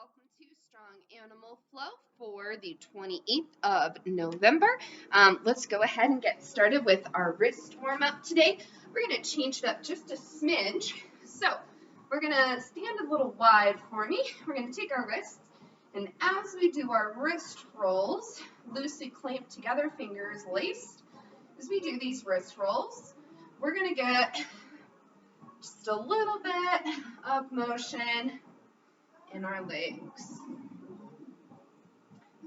Welcome to Strong Animal Flow for the 28th of November. Let's go ahead and get started with our wrist warm-up today. We're going to change it up just a smidge. So we're going to stand a little wide for me. We're going to take our wrists, and as we do our wrist rolls, loosely clamped together, fingers laced. As we do these wrist rolls, we're going to get just a little bit of motion in our legs.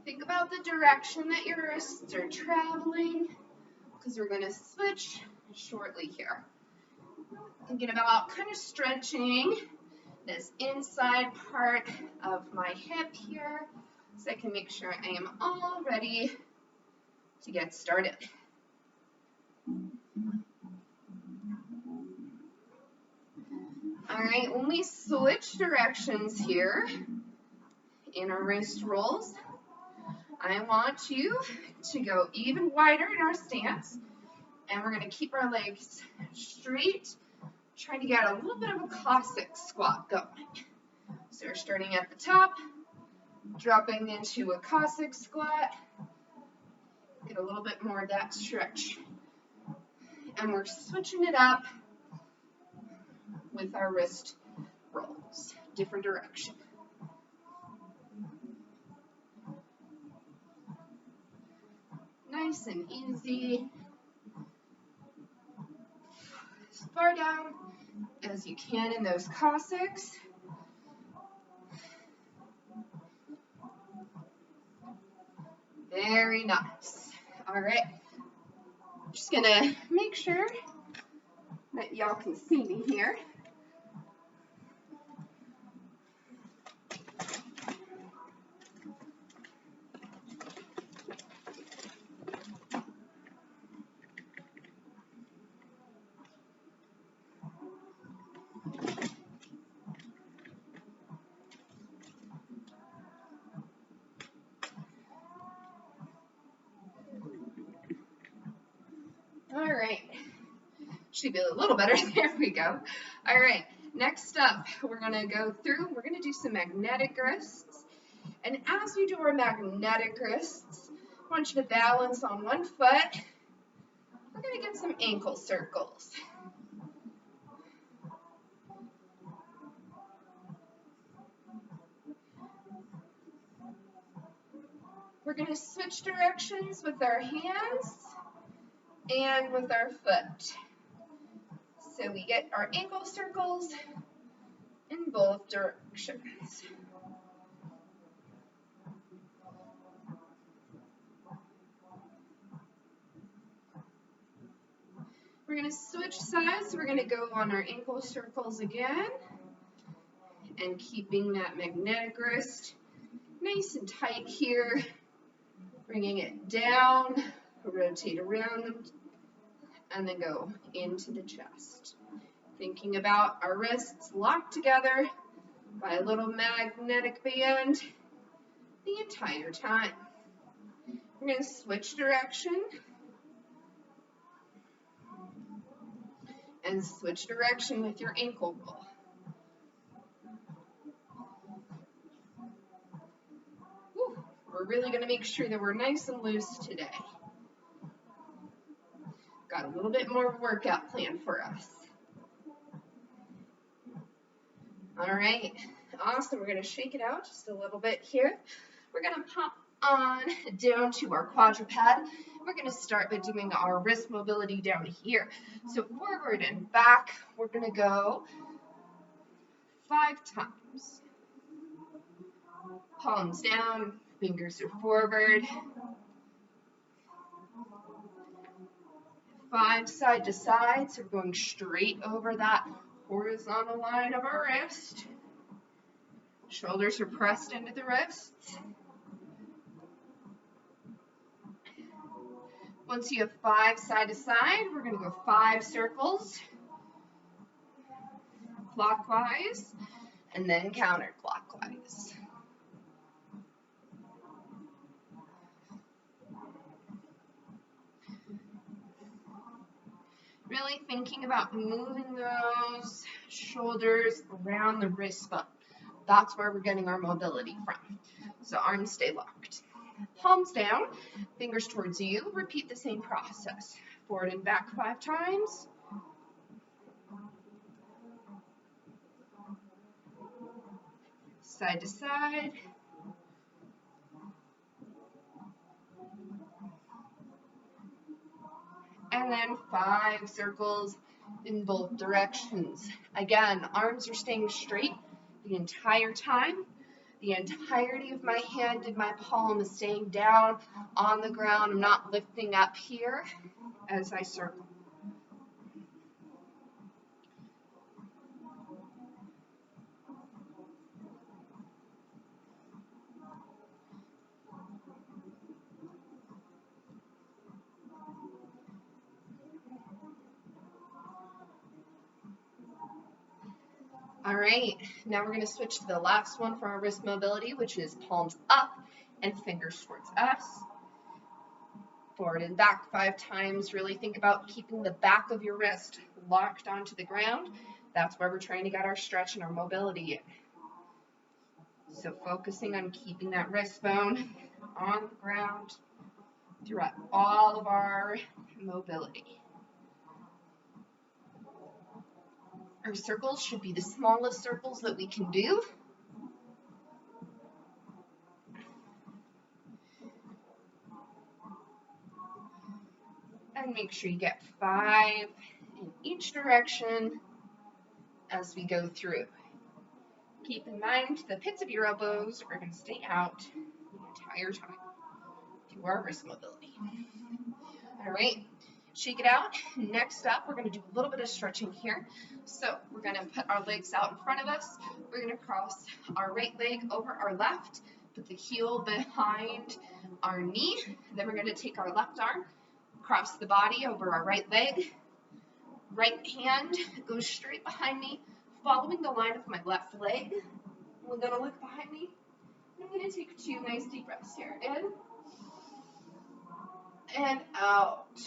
Think about the direction that your wrists are traveling, because we're going to switch shortly here. Thinking about kind of stretching this inside part of my hip here, so I can make sure I am all ready to get started. All right, when we switch directions here in our wrist rolls, I want you to go even wider in our stance, and we're going to keep our legs straight, trying to get a little bit of a Cossack squat going. So we're starting at the top, dropping into a Cossack squat, get a little bit more of that stretch, and we're switching it up with our wrist rolls, different direction. Nice and easy. As far down as you can in those Cossacks. Very nice. All right. Just gonna make sure that y'all can see me here. All right, should be a little better. There we go. All right, next up, we're gonna do some magnetic wrists. And as we do our magnetic wrists, I want you to balance on one foot. We're gonna get some ankle circles. We're gonna switch directions with our hands and with our foot. So we get our ankle circles in both directions. We're going to switch sides. We're going to go on our ankle circles again, and keeping that magnetic wrist nice and tight here, bringing it down, rotate around, and then go into the chest. Thinking about our wrists locked together by a little magnetic band the entire time. We're going to switch direction and switch direction with your ankle roll. Whew, we're really going to make sure that we're nice and loose today. Got a little bit more workout planned for us. All right, awesome. We're going to shake it out just a little bit here. We're going to pop on down to our quadruped. We're going to start by doing our wrist mobility down here. So forward and back, we're going to go 5 times. Palms down, fingers are forward. 5 side to side, so we're going straight over that horizontal line of our wrist. Shoulders are pressed into the wrists. Once you have 5 side to side, we're going to go 5 circles, clockwise, and then counterclockwise. Really thinking about moving those shoulders around the wrist bone. That's where we're getting our mobility from. So arms stay locked. Palms down, fingers towards you. Repeat the same process. Forward and back 5 times. Side to side. And then 5 circles in both directions. Again, arms are staying straight the entire time. The entirety of my hand and my palm is staying down on the ground. I'm not lifting up here as I circle. All right, now we're going to switch to the last one for our wrist mobility, which is palms up and fingers towards us. Forward and back 5 times. Really think about keeping the back of your wrist locked onto the ground. That's where we're trying to get our stretch and our mobility in. So focusing on keeping that wrist bone on the ground throughout all of our mobility. Our circles should be the smallest circles that we can do. And make sure you get 5 in each direction as we go through. Keep in mind the pits of your elbows are going to stay out the entire time through our wrist mobility. All right, shake it out. Next up, we're going to do a little bit of stretching here. So we're going to put our legs out in front of us. We're going to cross our right leg over our left, put the heel behind our knee. Then we're going to take our left arm, cross the body over our right leg. Right hand goes straight behind me, following the line of my left leg. We're going to look behind me. I'm going to take 2 nice deep breaths here. In and out.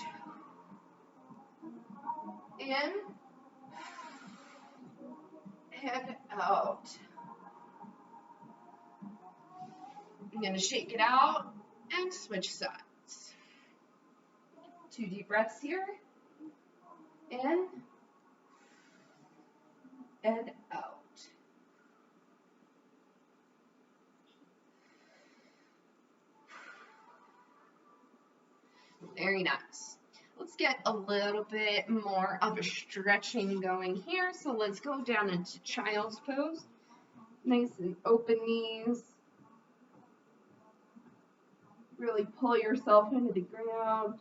In and out. I'm going to shake it out and switch sides. 2 deep breaths here. In and out. Very nice. Let's get a little bit more of a stretching going here. So let's go down into child's pose. Nice and open knees. Really pull yourself into the ground.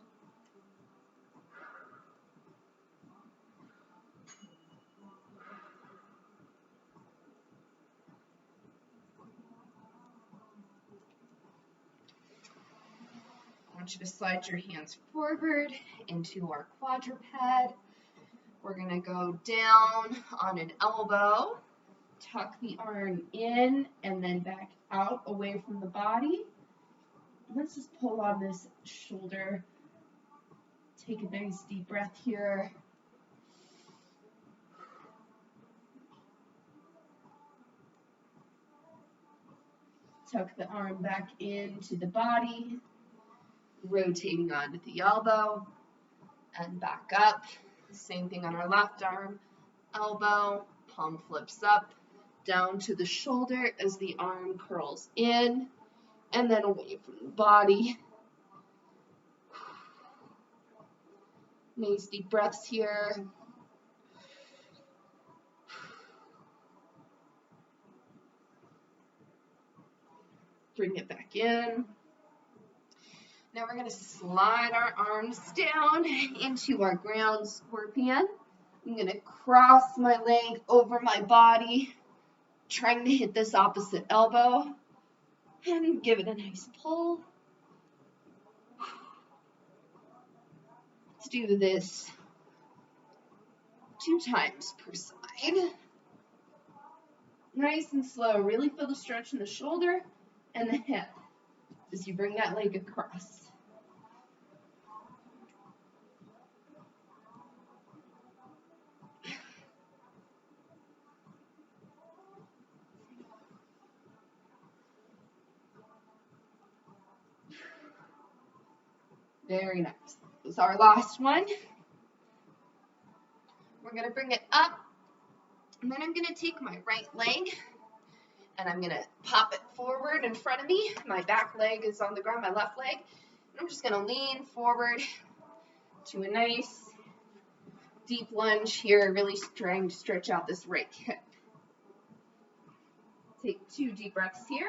I want you to slide your hands forward into our quadruped. We're going to go down on an elbow, tuck the arm in, and then back out away from the body. Let's just pull on this shoulder. Take a nice deep breath here. Tuck the arm back into the body, rotating onto the elbow, and back up. Same thing on our left arm, elbow, palm flips up, down to the shoulder as the arm curls in, and then away from the body. Nice deep breaths here. Bring it back in. Now we're going to slide our arms down into our ground scorpion. I'm going to cross my leg over my body, trying to hit this opposite elbow, and give it a nice pull. Let's do this 2 times per side. Nice and slow. Really feel the stretch in the shoulder and the hip as you bring that leg across. Very nice. This is our last one. We're going to bring it up, and then I'm going to take my right leg, and I'm going to pop it forward in front of me. My back leg is on the ground, my left leg. And I'm just going to lean forward to a nice deep lunge here, really trying to stretch out this right hip. Take 2 deep breaths here.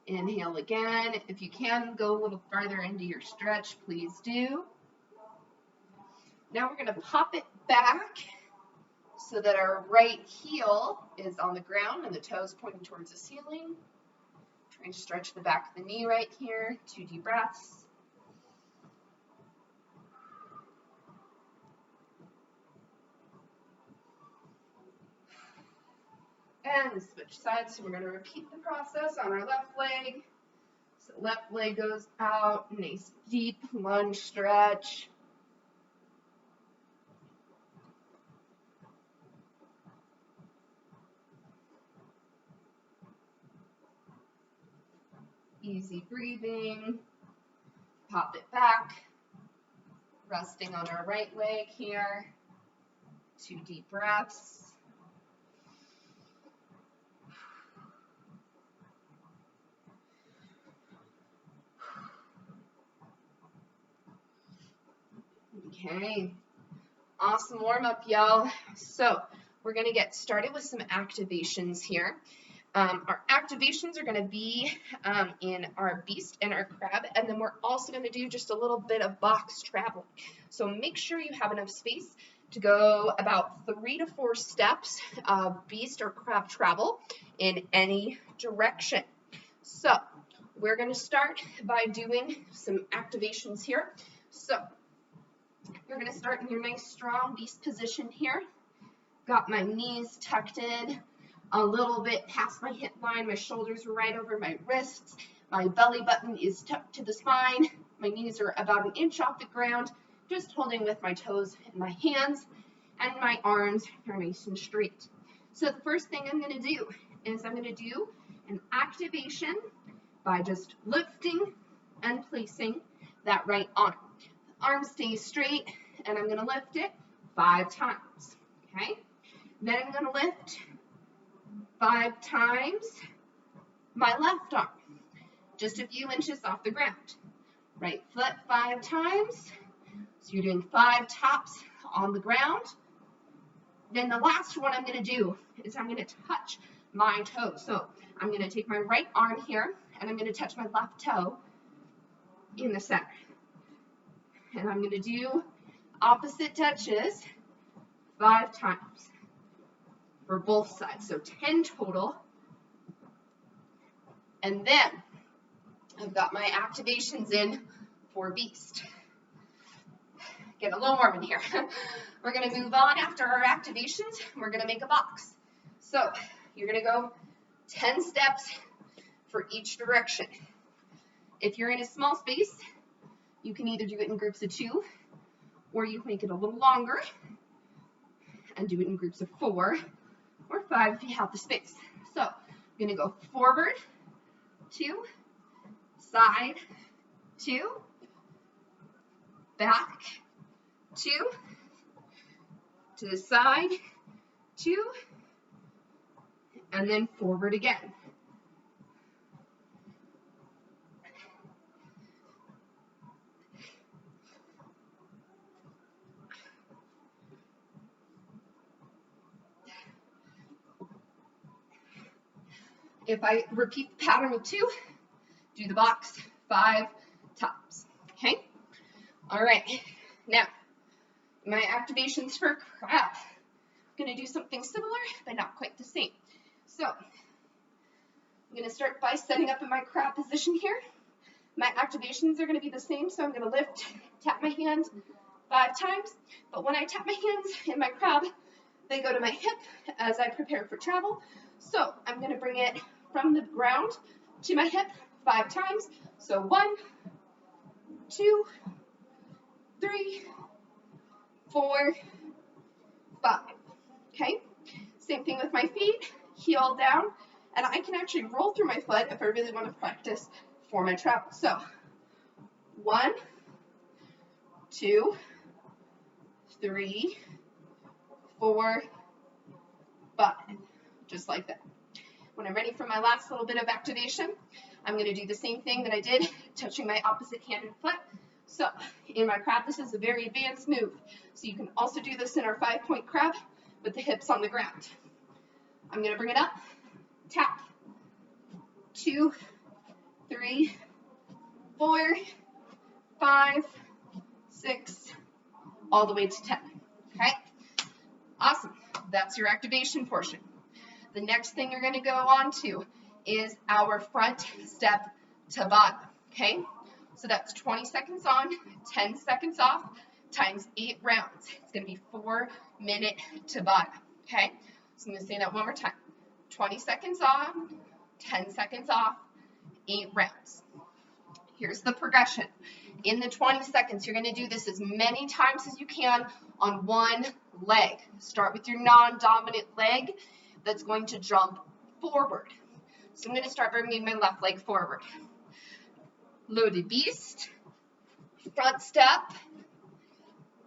Inhale again. If you can go a little farther into your stretch, please do. Now we're going to pop it back so that our right heel is on the ground and the toes pointing towards the ceiling. Trying to stretch the back of the knee right here. 2 deep breaths. And switch sides, so we're going to repeat the process on our left leg. So left leg goes out, nice deep lunge stretch. Easy breathing. Pop it back. Resting on our right leg here. 2 deep breaths. Okay, awesome warm up, y'all. So we're going to get started with some activations here. Our activations are going to be in our beast and our crab, and then we're also going to do just a little bit of box travel. So make sure you have enough space to go about 3 to 4 steps of beast or crab travel in any direction. So we're going to start by doing some activations here. So you're going to start in your nice strong beast position here. Got my knees tucked in a little bit past my hip line. My shoulders are right over my wrists. My belly button is tucked to the spine. My knees are about 1 inch off the ground, just holding with my toes and my hands, and my arms are nice and straight. So the first thing I'm going to do is I'm going to do an activation by just lifting and placing that right arm. Arm stays straight, and I'm going to lift it 5 times, okay? Then I'm going to lift 5 times my left arm, just a few inches off the ground. Right foot 5 times, so you're doing 5 taps on the ground. Then the last one I'm going to do is I'm going to touch my toe. So I'm going to take my right arm here, and I'm going to touch my left toe in the center. And I'm going to do opposite touches 5 times for both sides. So 10 total. And then I've got my activations in for beast. Get a little warm in here. We're going to move on after our activations. We're going to make a box. So you're going to go 10 steps for each direction. If you're in a small space, you can either do it in groups of 2, or you can make it a little longer and do it in groups of 4 or 5 if you have the space. So I'm going to go forward, 2, side, 2, back, 2, to the side, 2, and then forward again. If I repeat the pattern with 2, do the box 5 times, okay? All right, now, my activations for crab. I'm gonna do something similar, but not quite the same. So, I'm gonna start by setting up in my crab position here. My activations are gonna be the same, so I'm gonna lift, tap my hands 5 times, but when I tap my hands in my crab, they go to my hip as I prepare for travel. So I'm going to bring it from the ground to my hip 5 times. So 1, 2, 3, 4, 5. Okay? Same thing with my feet. Heel down And I can actually roll through my foot if I really want to practice for my travel. So 1, 2, 3, 4, 5, just like that. When I'm ready for my last little bit of activation, I'm going to do the same thing that I did, touching my opposite hand and foot. So in my crab, this is a very advanced move. So you can also do this in our 5-point crab with the hips on the ground. I'm going to bring it up, tap, 2, 3, 4, 5, 6, all the way to 10. Okay? Awesome. That's your activation portion. The next thing you're going to go on to is our front step Tabata. Okay? So that's 20 seconds on, 10 seconds off, times 8 rounds. It's going to be 4-minute Tabata. Okay? So I'm going to say that one more time. 20 seconds on, 10 seconds off, 8 rounds. Here's the progression. In the 20 seconds, you're going to do this as many times as you can on one leg. Start with your non-dominant leg that's going to jump forward. So I'm going to start bringing my left leg forward. Loaded beast, front step,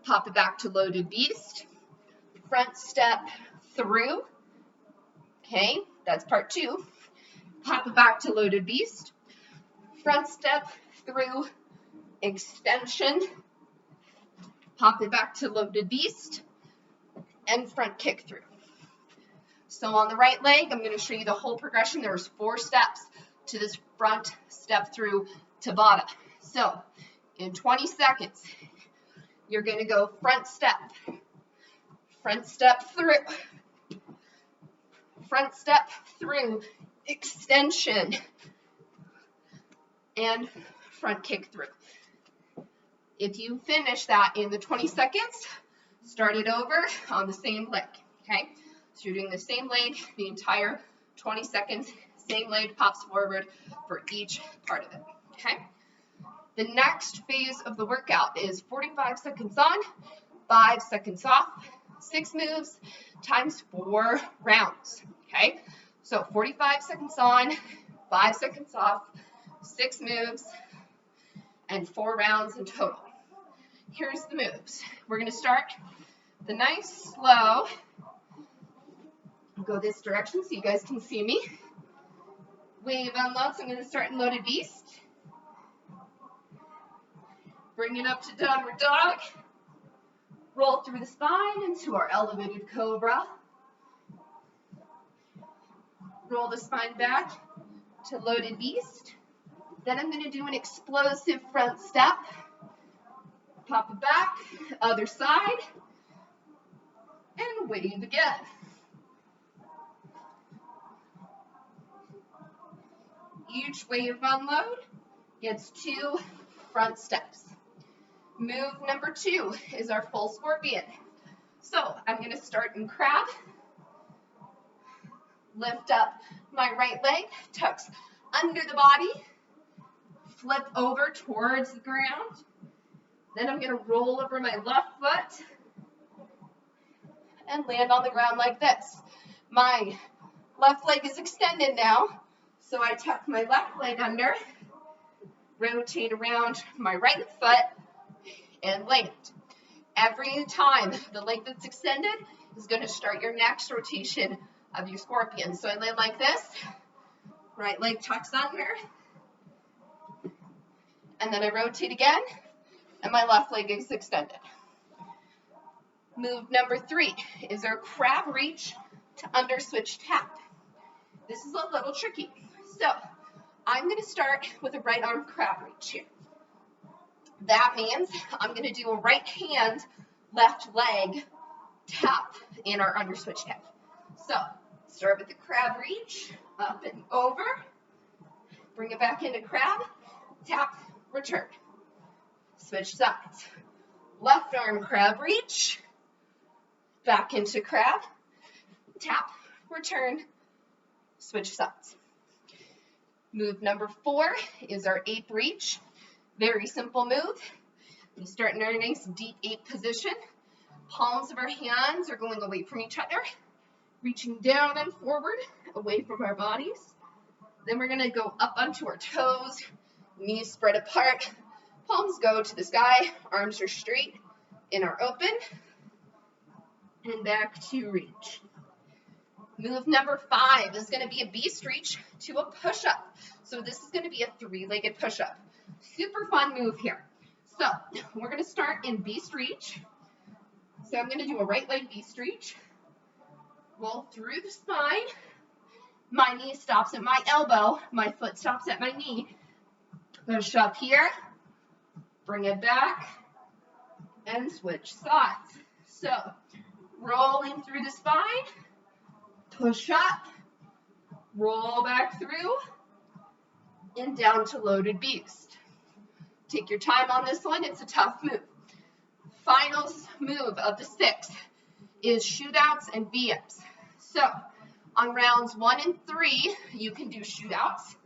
pop it back to loaded beast, front step through. Okay, that's part 2. Pop it back to loaded beast, front step through, extension, pop it back to loaded beast, and front kick through. So on the right leg, I'm going to show you the whole progression. There's 4 steps to this front step through Tabata. So in 20 seconds, you're going to go front step through, extension, and front kick through. If you finish that in the 20 seconds, start it over on the same leg, okay? So you're doing the same leg the entire 20 seconds, same leg pops forward for each part of it, okay? The next phase of the workout is 45 seconds on, 5 seconds off, 6 moves times 4 rounds, okay? So 45 seconds on, 5 seconds off, 6 moves, and 4 rounds in total. Here's the moves. We're going to start the nice, slow, go this direction so you guys can see me. Wave unload, so I'm going to start in loaded beast. Bring it up to downward dog. Roll through the spine into our elevated cobra. Roll the spine back to loaded beast. Then I'm going to do an explosive front step. Pop it back, other side, and wave again. Each wave unload gets 2 front steps. Move number 2 is our full scorpion. So I'm going to start in crab, lift up my right leg, tucks under the body, flip over towards the ground. Then I'm going to roll over my left foot and land on the ground like this. My left leg is extended now, so I tuck my left leg under, rotate around my right foot, and land. Every time the leg that's extended is going to start your next rotation of your scorpion. So I land like this, right leg tucks under, and then I rotate again, and my left leg is extended. Move number 3 is our crab reach to under switch tap. This is a little tricky. So I'm going to start with a right arm crab reach here. That means I'm going to do a right hand, left leg tap in our under switch tap. So start with the crab reach, up and over, bring it back into crab, tap, return. Switch sides. Left arm crab reach, back into crab, tap, return, switch sides. Move number 4 is our ape reach. Very simple move. We start in our nice deep ape position. Palms of our hands are going away from each other. reaching down and forward, away from our bodies. Then we're gonna go up onto our toes, knees spread apart, palms go to the sky, arms are straight and are open, and back to reach. Move number 5 is gonna be a beast reach to a push-up. So this is gonna be a 3-legged push-up. Super fun move here. So we're gonna start in beast reach. So I'm gonna do a right leg beast reach. Roll through the spine. My knee stops at my elbow. My foot stops at my knee. Push up here. Bring it back. And switch sides. So rolling through the spine. Push up. Roll back through. And down to loaded beast. Take your time on this one. It's a tough move. Final move of the 6 is shootouts and V-ups. So on rounds 1 and 3, you can do shootouts.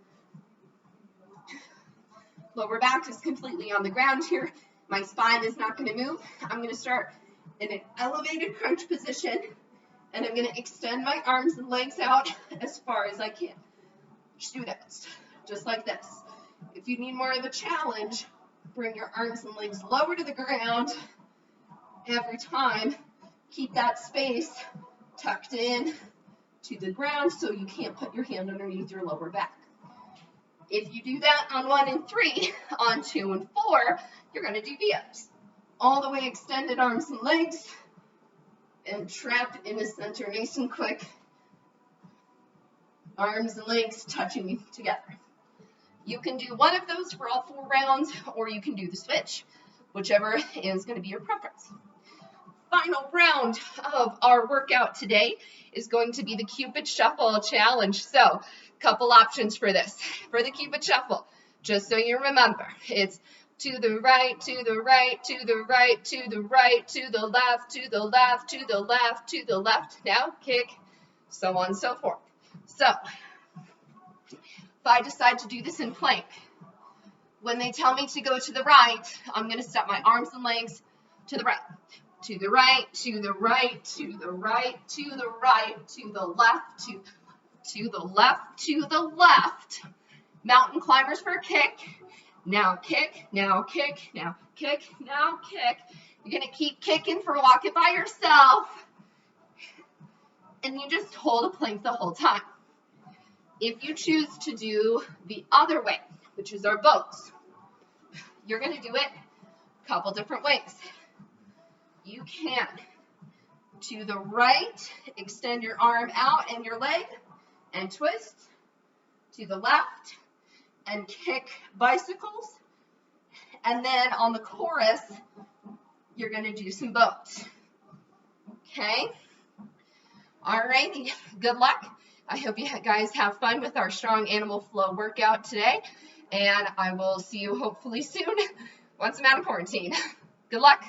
Lower back is completely on the ground here. My spine is not going to move. I'm going to start in an elevated crunch position, and I'm going to extend my arms and legs out as far as I can. Shootouts, just like this. If you need more of a challenge, bring your arms and legs lower to the ground every time. Keep that space tucked in to the ground so you can't put your hand underneath your lower back. If you do that on 1 and 3, on 2 and 4, you're going to do V-ups. All the way extended arms and legs, and trap in the center nice and quick. Arms and legs touching together. You can do one of those for all 4 rounds, or you can do the switch, whichever is going to be your preference. Final round of our workout today is going to be the Cupid Shuffle challenge. So, couple options for this. For the Cupid Shuffle, just so you remember, it's to the right, to the right, to the right, to the right, to the left, to the left, to the left, to the left. Now, kick, so on and so forth. So, if I decide to do this in plank, when they tell me to go to the right, I'm going to step my arms and legs to the right. To the right, to the right, to the right, to the right, to the left, to the left, to the left. Mountain climbers for a kick. Now kick, now kick, now kick, now kick. You're going to keep kicking for walk it by yourself. And you just hold a plank the whole time. If you choose to do the other way, which is our boats, you're going to do it a couple different ways. You can, to the right, extend your arm out and your leg and twist. To the left and kick bicycles. And then on the chorus, you're going to do some boats. Okay? Alrighty, good luck. I hope you guys have fun with our strong animal flow workout today. And I will see you hopefully soon once I'm out of quarantine. Good luck.